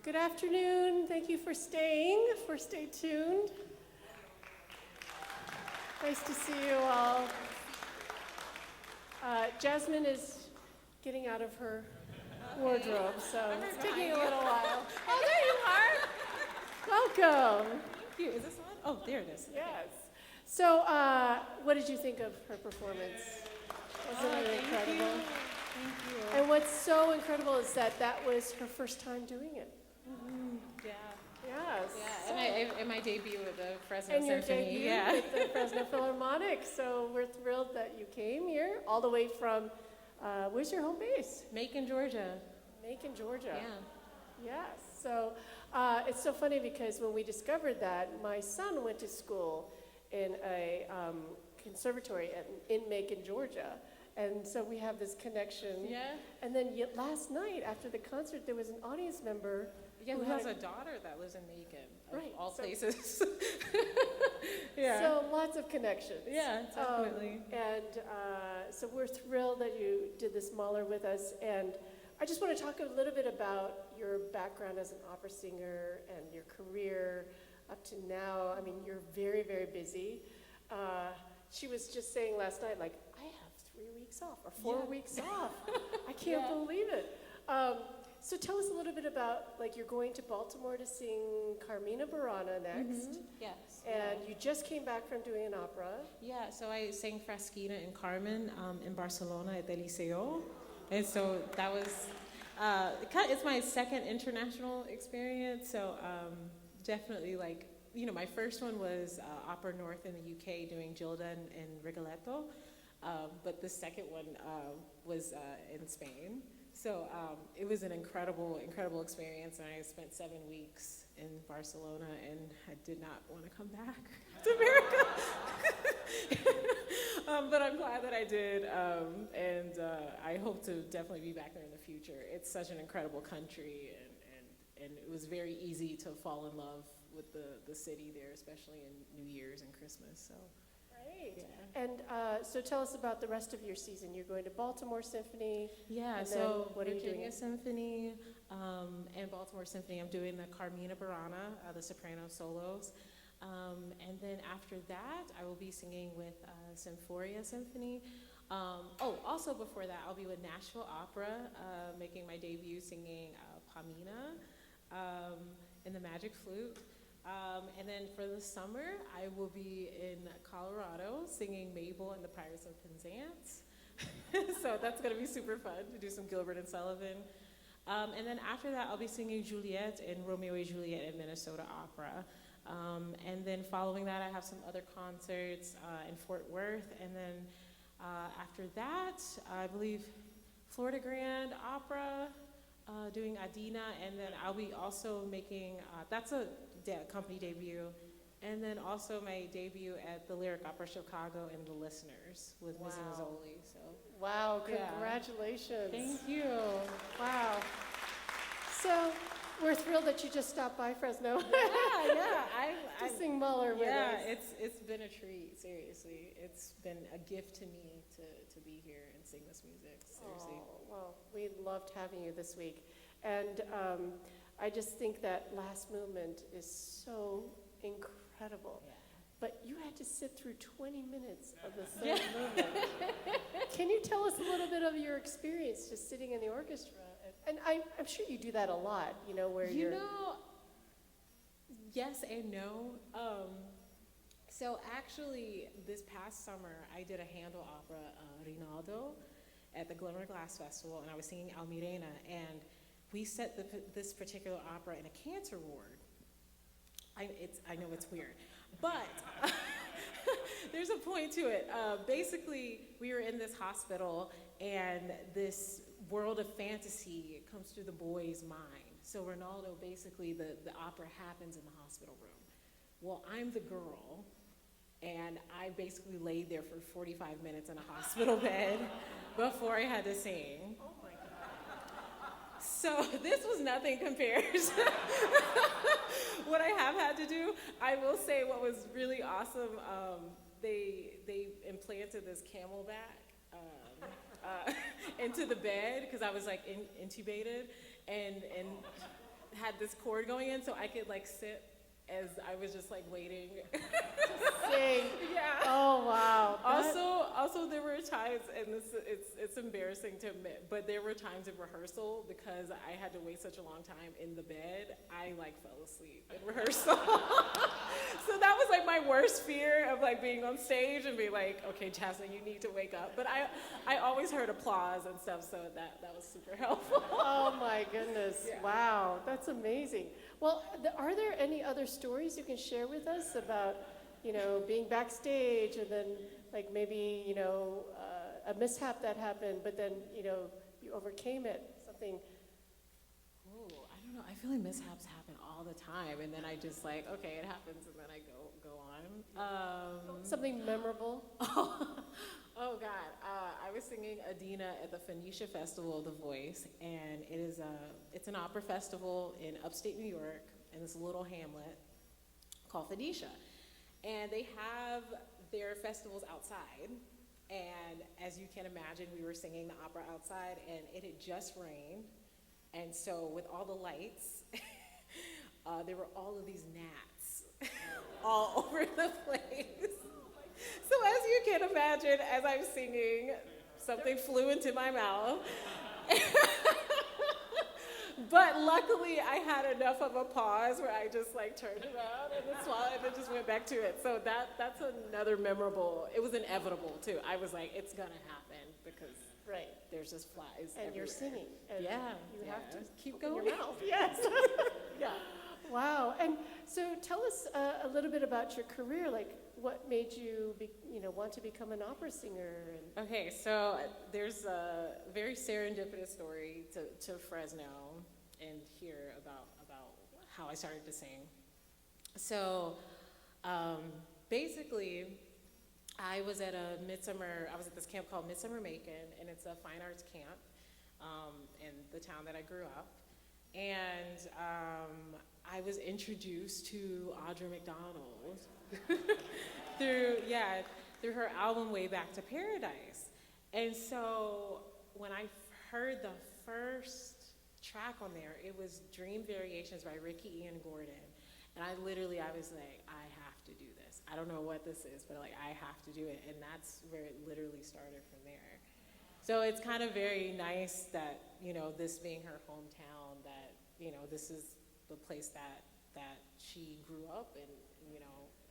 Good afternoon. Thank you for staying, for stay tuned. Nice to see you all. Jasmine is getting out of her wardrobe, so it's taking a little while. Oh, there you are. Welcome. Thank you. Is this on? Oh, there it is. Yes. So, what did you think of her performance? Wasn't it incredible? Thank you. And what's so incredible is that that was her first time doing it. Mm-hmm. Yeah. Yes. Yeah. And my debut with the Fresno And your Symphony. debut Yeah. with the Fresno Philharmonic. So we're thrilled that you came here all the way from, where's your home base? Macon, Georgia. Macon, Georgia. Yeah. Yes. So it's so funny because when we discovered that, my son went to school in a conservatory in Macon, Georgia. And so we have this connection. Yeah. And then last night after the concert, there was an audience member Who has a daughter that lives in Macon, of Right, all so- places. Yeah. So lots of connections. Yeah, definitely. So we're thrilled that you did this Mahler with us. And I just want to talk a little bit about your background as an opera singer and your career up to now. I mean, you're very, very busy. She was just saying last night, like, I have 3 weeks off or 4 weeks off. I can't believe it. So tell us a little bit about, like, you're going to Baltimore to sing Carmina Burana next. Mm-hmm. Yes. And you just came back from doing an opera. Yeah, so I sang Frasquina and Carmen in Barcelona at the Liceo. And so that was, it's my second international experience. So definitely, like, my first one was Opera North in the UK doing Gilda and Rigoletto. But the second one was in Spain. So it was an incredible, incredible experience, and I spent 7 weeks in Barcelona, and I did not want to come back to America. But I'm glad that I did, and I hope to definitely be back there in the future. It's such an incredible country, and it was very easy to fall in love with the city there, especially in New Year's and Christmas. So. Right. Yeah. And so tell us about the rest of your season. You're going to Baltimore Symphony. Yeah, and so what are you doing? Virginia Symphony and Baltimore Symphony. I'm doing the Carmina Burana, the soprano solos. And then after that, I will be singing with Symphoria Symphony. Also before that, I'll be with Nashville Opera, making my debut singing Pamina in the Magic Flute. And then for the summer, I will be in Colorado singing Mabel and the Pirates of Penzance. So that's going to be super fun to do some Gilbert and Sullivan. And then after that, I'll be singing Juliet in Romeo and Juliet at Minnesota Opera. And then following that, I have some other concerts in Fort Worth. And then after that, I believe Florida Grand Opera, doing Adina. And then I'll be also making, that's a company debut. And then also my debut at the Lyric Opera Chicago and The Listeners with Ms. Mazzoli. So. Wow, Yeah. Congratulations. Thank you. Wow. So we're thrilled that you just stopped by Fresno Yeah. to sing Mahler with us. Yeah, it's been a treat, seriously. It's been a gift to me to be here and sing this music, seriously. Oh, well, we loved having you this week. And I just think that last movement is so incredible. Yeah. But you had to sit through 20 minutes of the same movement. Can you tell us a little bit of your experience just sitting in the orchestra? And I'm sure you do that a lot, where you're... Yes and no. So actually, this past summer, I did a Handel opera, Rinaldo, at the Glimmer Glass Festival, and I was singing Almirena, and we set this particular opera in a cancer ward. I know it's weird, but there's a point to it. Basically, we were in this hospital, and this world of fantasy comes through the boy's mind. So Rinaldo, basically, the opera happens in the hospital room. Well, I'm the girl, and I basically laid there for 45 minutes in a hospital bed before I had to sing. Oh my God. So this was nothing compared to what I have had to do. I will say what was really awesome, they implanted this camelback into the bed because I was like intubated and had this cord going in so I could like sit as I was just like waiting. Sing. Yeah. Oh, wow. Also, there were times, and it's embarrassing to admit, but there were times in rehearsal because I had to wait such a long time in the bed, I like fell asleep in rehearsal. So that was like my worst fear of like being on stage and being like, okay, Jasmine, you need to wake up. But I always heard applause and stuff, so that was super helpful. Oh my goodness. Yeah. Wow, that's amazing. Well, are there any other stories you can share with us about, being backstage and then like maybe, a mishap that happened, but then, you overcame it, something? Oh, I don't know. I feel like mishaps happen all the time, and then I just like, okay, it happens, and then I go on. Something memorable? Oh God, I was singing Adina at the Phoenicia Festival of the Voice, and it's an opera festival in upstate New York, in this little hamlet called Phoenicia. And they have their festivals outside, and as you can imagine, we were singing the opera outside, and it had just rained, and so with all the lights, there were all of these gnats all over the place. So as you can imagine, as I'm singing, something flew into my mouth. But luckily, I had enough of a pause where I just like turned around and then swallowed and then just went back to it. So that's another memorable, it was inevitable too. I was like, it's gonna happen because Right. there's just flies And everywhere. you're singing. And Yeah, you have to keep open going. your mouth. Yes. Yeah. Wow. And so tell us a little bit about your career. Like, what made you, want to become an opera singer? And Okay, so there's a very serendipitous story to Fresno and hear about how I started to sing. So basically, I was at this camp called Midsummer Macon, and it's a fine arts camp in the town that I grew up. And I was introduced to Audra McDonald through her album Way Back to Paradise. And so when I heard the first track on there, it was Dream Variations by Ricky Ian Gordon. And I was like, I have to do this. I don't know what this is, but like, I have to do it. And that's where it literally started from there. So it's kind of very nice that, this being her hometown, that, this is the place that she grew up in,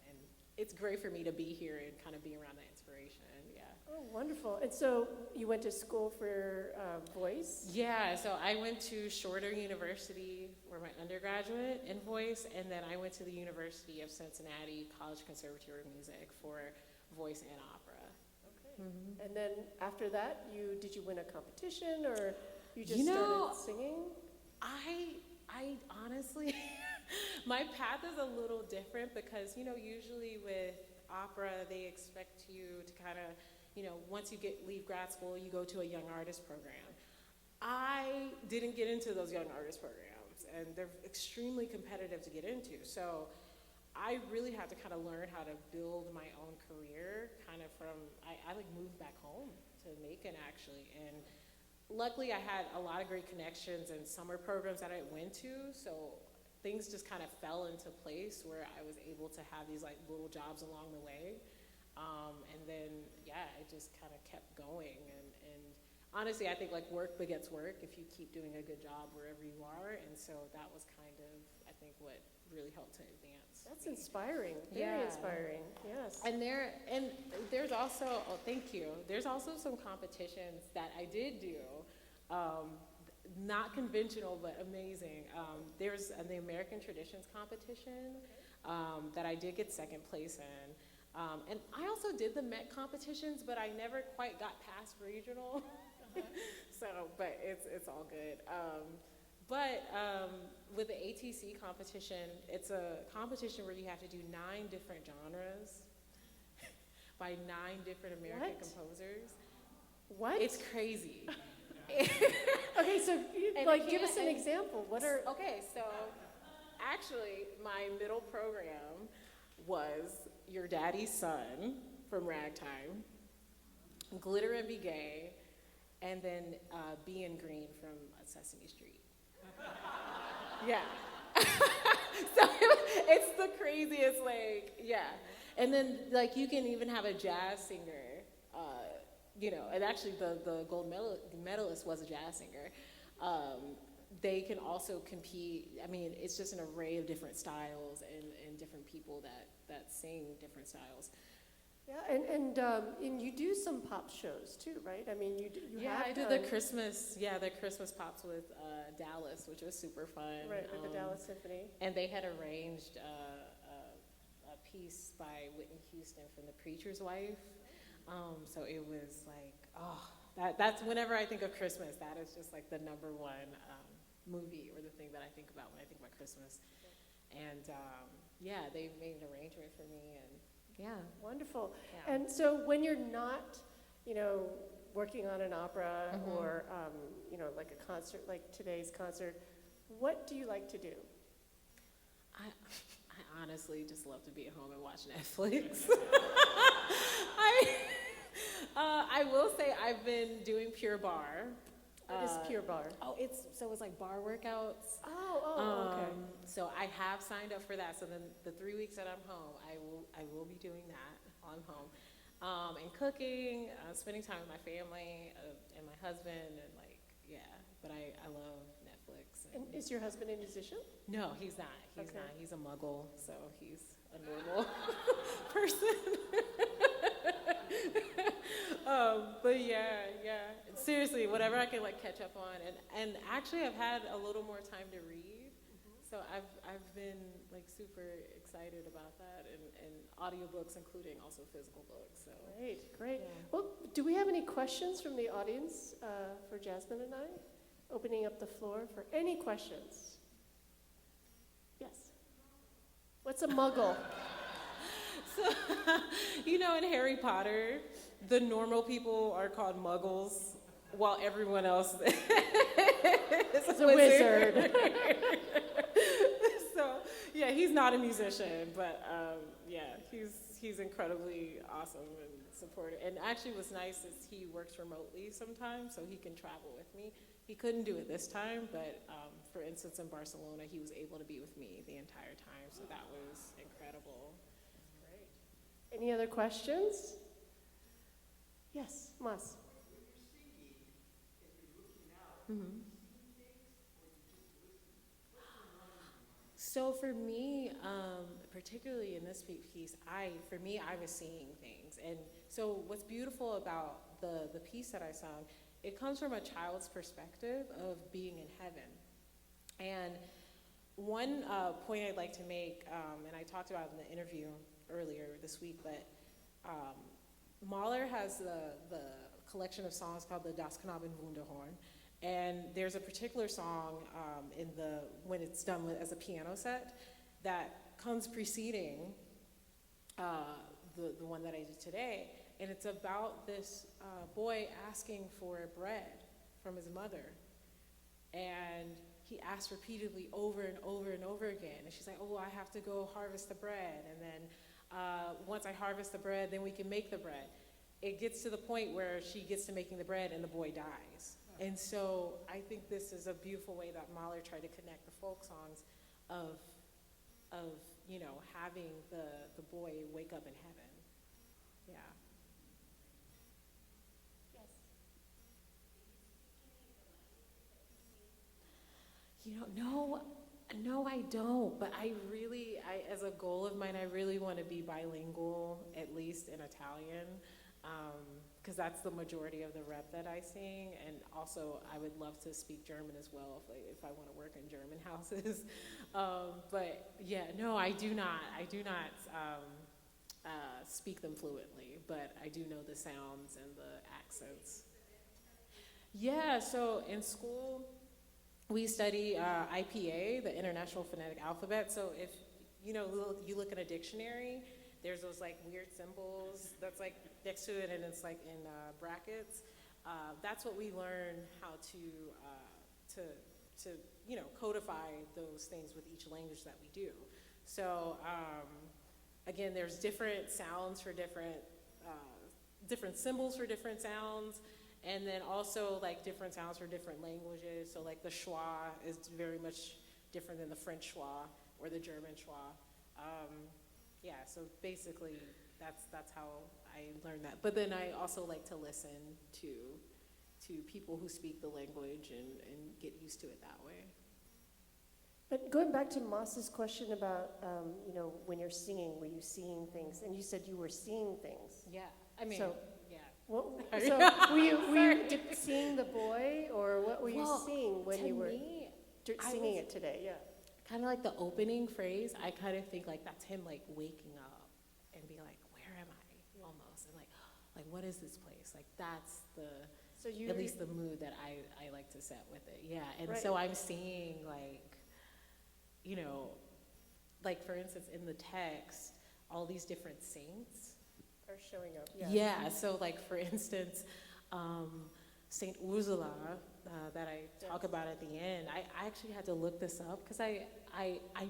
and it's great for me to be here and kind of be around that inspiration, yeah. oh, wonderful. And so you went to school for voice? Yeah, so I went to Shorter University for my undergraduate in voice, and then I went to the University of Cincinnati College Conservatory of Music for voice and opera. Okay. Mm-hmm. And then after that, did you win a competition, or you just started singing? I honestly, my path is a little different because, usually with opera, they expect you to kind of, once you leave grad school, you go to a young artist program. I didn't get into those young artist programs, and they're extremely competitive to get into. So I really had to kind of learn how to build my own career kind of I like moved back home to Macon actually, and luckily I had a lot of great connections and summer programs that I went to, so things just kind of fell into place where I was able to have these like little jobs along the way. And then, it just kind of kept going. And honestly, I think like work begets work if you keep doing a good job wherever you are. And so that was kind of, I think, what really helped to advance. That's inspiring, very inspiring, yes. And there's also, thank you, there's also some competitions that I did do, not conventional, but amazing. There's the American Traditions competition that I did get second place in. And I also did the Met competitions, but I never quite got past regional. But it's all good. With the ATC competition, it's a competition where you have to do 9 different genres by 9 different American composers. What? It's crazy. Okay, so give us an example. Okay, so actually my middle program was Your Daddy's Son from Ragtime, Glitter and Be Gay, and then Be in Green from Sesame Street. Yeah. So it's the craziest, like, yeah. And then, like, you can even have a jazz singer, and actually the gold medalist was a jazz singer. They can also compete. I mean, it's just an array of different styles and different people that sing different styles. Yeah, and you do some pop shows too, right? I mean, you I did the Christmas pops with Dallas, which was super fun. Right, with the Dallas Symphony. And they had arranged a piece by Whitney Houston from The Preacher's Wife. So it was like, that's whenever I think of Christmas, that is just like the number one movie or the thing that I think about when I think about Christmas. And they made an arrangement for me, and yeah. Wonderful. Yeah. And so when you're not, working on an opera or, like a concert, like today's concert, what do you like to do? I honestly just love to be at home and watch Netflix. I will say I've been doing Pure Barre. What is Pure Barre? It's like bar workouts. Okay. So I have signed up for that. So then the 3 weeks that I'm home, I will be doing that while I'm home. And cooking, spending time with my family and my husband, and but I love Netflix. And is your husband a musician? No, he's not. He's Okay. not. He's a muggle, so he's a normal person. But yeah. Seriously, whatever I can catch up on, and actually I've had a little more time to read, so I've been super excited about that, and audiobooks, including also physical books. So Great. Yeah. Well, do we have any questions from the audience for Jasmine and I? Opening up the floor for any questions. Yes. What's a muggle? So, in Harry Potter, the normal people are called muggles, while everyone else is a wizard. So, yeah, he's not a musician, but he's incredibly awesome and supportive. And actually what's nice is he works remotely sometimes, so he can travel with me. He couldn't do it this time, but for instance, in Barcelona, he was able to be with me the entire time, so that was incredible. Great. Any other questions? Yes, Mas. Mm-hmm. So for me, particularly in this piece, I was seeing things. And so what's beautiful about the piece that I sung, it comes from a child's perspective of being in heaven. And one point I'd like to make, and I talked about it in the interview earlier this week, but Mahler has the collection of songs called the Das Knaben Wunderhorn. And there's a particular song when it's done as a piano set that comes preceding the one that I did today. And it's about this boy asking for bread from his mother. And he asks repeatedly over and over and over again. And she's like, I have to go harvest the bread. And then once I harvest the bread, then we can make the bread. It gets to the point where she gets to making the bread and the boy dies. And so I think this is a beautiful way that Mahler tried to connect the folk songs of having the boy wake up in heaven. Yeah. No, I don't. But as a goal of mine, I really want to be bilingual, at least in Italian. Because that's the majority of the rep that I sing, and also I would love to speak German as well if I want to work in German houses. But yeah, no, I do not speak them fluently, but I do know the sounds and the accents. Yeah, so in school we study IPA, the International Phonetic Alphabet. So if you look at a dictionary, there's those weird symbols that's next to it, and it's in brackets. That's what we learn how to codify those things with each language that we do. So again, there's different sounds for different symbols for different sounds, and then also different sounds for different languages. So the schwa is very much different than the French schwa or the German schwa. Yeah, so basically that's how I learned that. But then I also like to listen to people who speak the language and get used to it that way. But going back to Moss's question about, when you're singing, were you seeing things? And you said you were seeing things. Yeah, I mean, So- yeah. So were you seeing the boy, or what were you seeing when you were singing it today? Yeah. Kind of like the opening phrase, I kind of think like that's him like waking up and be like, where am I? Almost. And like what is this place? Like that's at least the mood that I like to set with it. Yeah. And Right. so I'm seeing like for instance in the text, all these different saints Are showing up. Yeah. Yeah, so like for instance, Saint Ursula that I talk about at the end, I actually had to look this up because I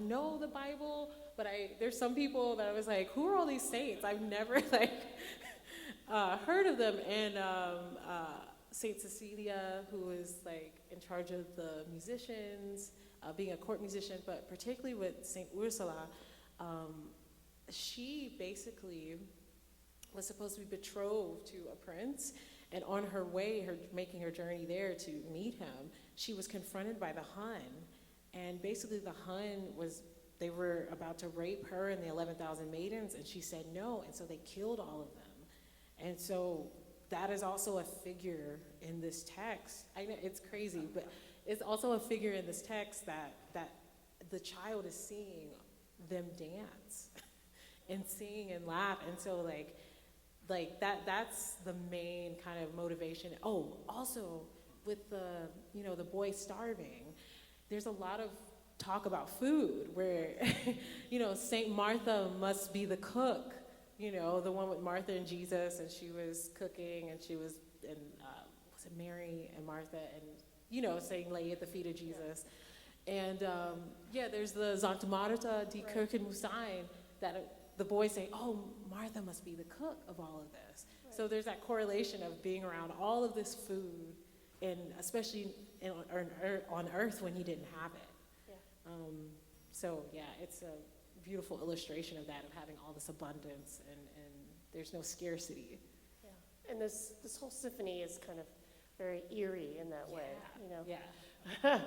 know the Bible, but there's some people that I was like, who are all these saints? I've never heard of them. And Saint Cecilia, who is like in charge of the musicians, being a court musician, but particularly with Saint Ursula, she basically was supposed to be betrothed to a prince, and on her way, making her journey there to meet him, she was confronted by the Hun, and basically the Hun they were about to rape her and the 11,000 maidens, and she said no, and so they killed all of them. And so that is also a figure in this text. I know it's crazy, but it's also a figure in this text that the child is seeing them dance and sing and laugh, and so like that's the main kind of motivation. Oh, also with the boy starving, there's a lot of talk about food where Saint Martha must be the cook, the one with Martha and Jesus, and she was cooking, and she was was it Mary and Martha, and saying lay at the feet of Jesus. And there's the Santa Marta die Kirche muss sein, that the boys say, oh, Martha must be the cook of all of this. Right. So there's that correlation of being around all of this food, and especially on earth when he didn't have it. Yeah. It's a beautiful illustration of that, of having all this abundance and there's no scarcity. Yeah. And this whole symphony is kind of very eerie in that way, Yeah.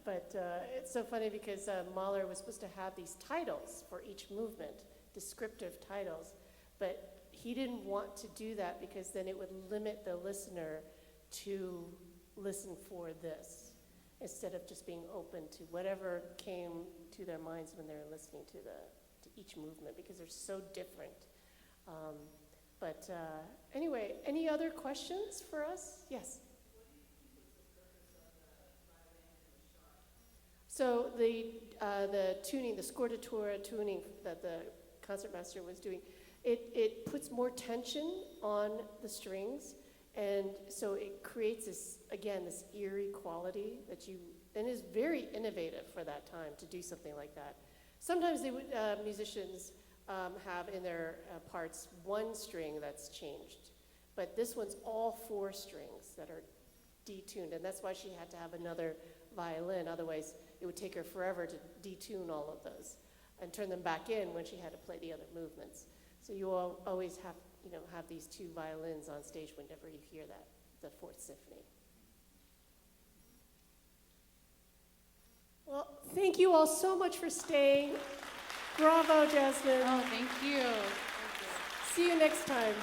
But it's so funny because Mahler was supposed to have these titles for each movement, descriptive titles, but he didn't want to do that because then it would limit the listener to listen for this, instead of just being open to whatever came to their minds when they were listening to each movement, because they're so different. Anyway, any other questions for us? Yes. So the tuning, the scordatura tuning that the concertmaster was doing, it puts more tension on the strings, and so it creates this eerie quality and is very innovative for that time to do something like that. Sometimes musicians have in their parts one string that's changed, but this one's all four strings that are detuned, and that's why she had to have another violin. Otherwise, it would take her forever to detune all of those and turn them back in when she had to play the other movements. So you always have these two violins on stage whenever you hear the Fourth Symphony. Well, thank you all so much for staying. Bravo, Jasmine. Oh, thank you. See you next time.